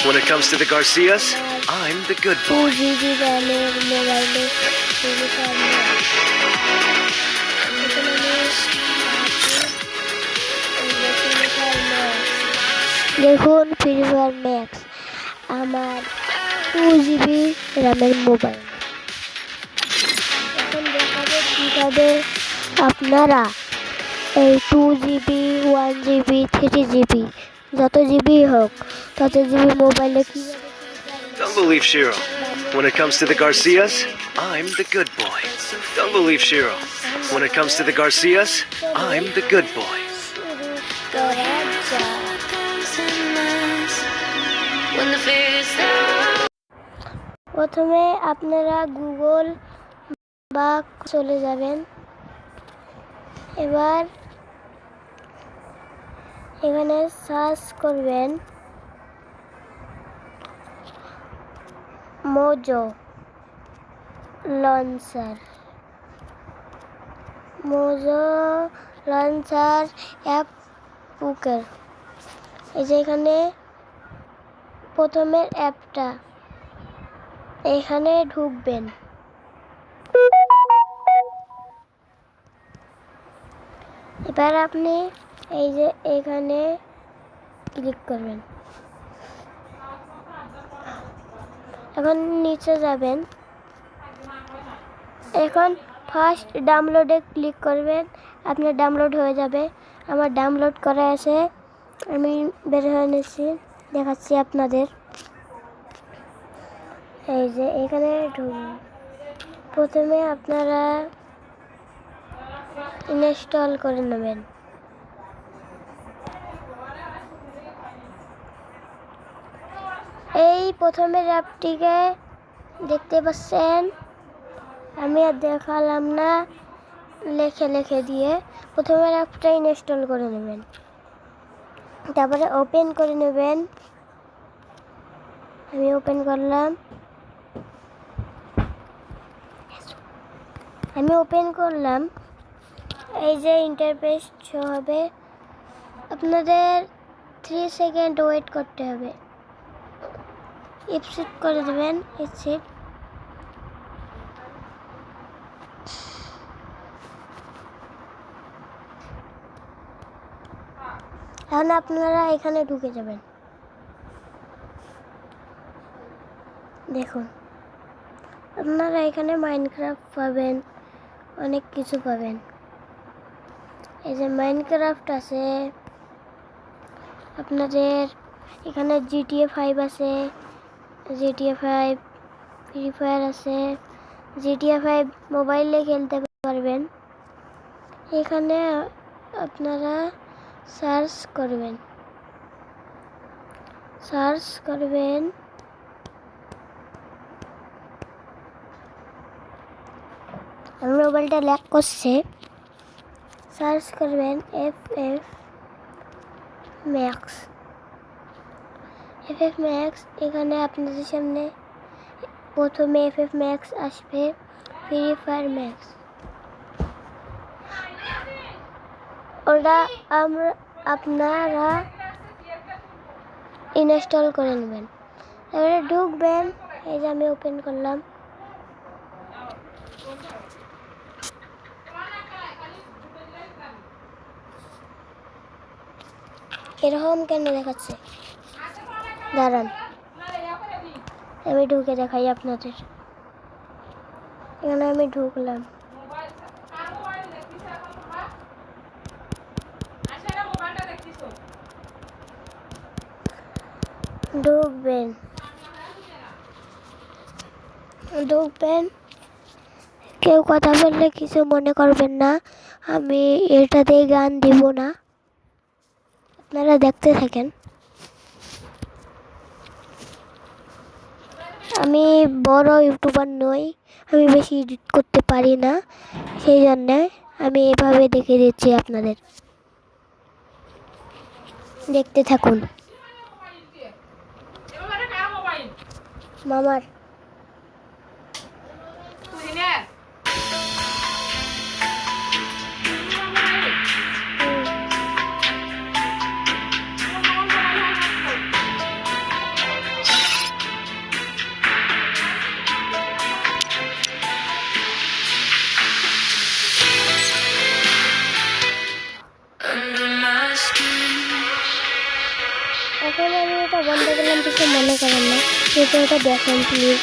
When it comes to the Garcias, I'm the good boy. 2 GB র্যামের মোবাইলে free fire দেখুন free fire max আমার 2 GB র্যামের mobile. এখন দেখাবো কীভাবে আপনারা এই 2 GB 1 GB 3 GB যত জিবি হোক তত জিবি মোবাইলে কীভাবে। Don't believe Shiro. When it comes to the Garcias, I'm the good boy. Don't believe Shiro. When it comes to the Garcias, I'm the good boy. প্রথমে আপনারা Google বা চলে যাবেন। এবার এখানে সার্চ করবেন Mojo launcher. Mojo launcher app বুকের এই যে এখানে প্রথমের অ্যাপটা এখানে ঢুকবেন। এবার আপনি এই যে এখানে ক্লিক করবেন। এখন নিচে যাবেন। এখন ফার্স্ট ডাউনলোডে ক্লিক করবেন, আপনার ডাউনলোড হয়ে যাবে। আমার ডাউনলোড করা আছে, আমি বের হয়ে নিচ্ছি, দেখাচ্ছি আপনাদের। এই যে এখানে ঢুকবেন। প্রথমে আপনারা ইনস্টল করে নেবেন। এই প্রথমের অ্যাপটিকে দেখতে পাচ্ছেন, আমি আর দেখালাম না লেখে দিয়ে। প্রথমের অ্যাপটা ইনস্টল করে নেবেন, তারপরে ওপেন করে নেবেন। আমি ওপেন করলাম। এই যে ইন্টারফেস শো হবে, আপনাদের 3 সেকেন্ড ওয়েট করতে হবে। এক্সিট করে দেবেন, এক্সিট। এখন আপনারা এখানে ঢুকে যাবেন। দেখুন আপনারা এখানে মাইনক্রাফট পাবেন, অনেক কিছু পাবেন। এই যে মাইনক্রাফট আছে, আপনাদের এখানে GTA 5 আছে, GTA 5 ফ্রি ফায়ার আছে। GTA 5 মোবাইলে খেলতে পারবেন। এখানে আপনারা সার্চ করবেন। আমার মোবাইলটা ল্যাগ করছে। সার্চ করবেন FF Max। এখানে আপনাদের সামনে প্রথমে FF Max আসবে, ফ্রি ফায়ার ম্যাক্স। ওটা আপনারা ইনস্টল করে নেবেন। এবারে ঢুকবেন। এই যে আমি ওপেন করলাম। এরকম কেন দেখাচ্ছে? দাঁড়ান, আমি ঢুকে দেখাই আপনাদের। এখানে আমি ঢুকলাম। ঢুকবেন। কেউ কথা বললে কিছু মনে করবেন না, আমি এটাতেই গান দিব না, আপনারা দেখতে থাকেন। আমি বড় ইউটিউবার নই, আমি বেশি এডিট করতে পারি না, সেই জন্যে আমি এভাবে দেখে দিচ্ছি আপনাদের। দেখতে থাকুন। মামার এখন আমি এটা বন্ধ করলাম, কিছু মনে করেন না, কিন্তু ওটা দেখেন প্লিজ।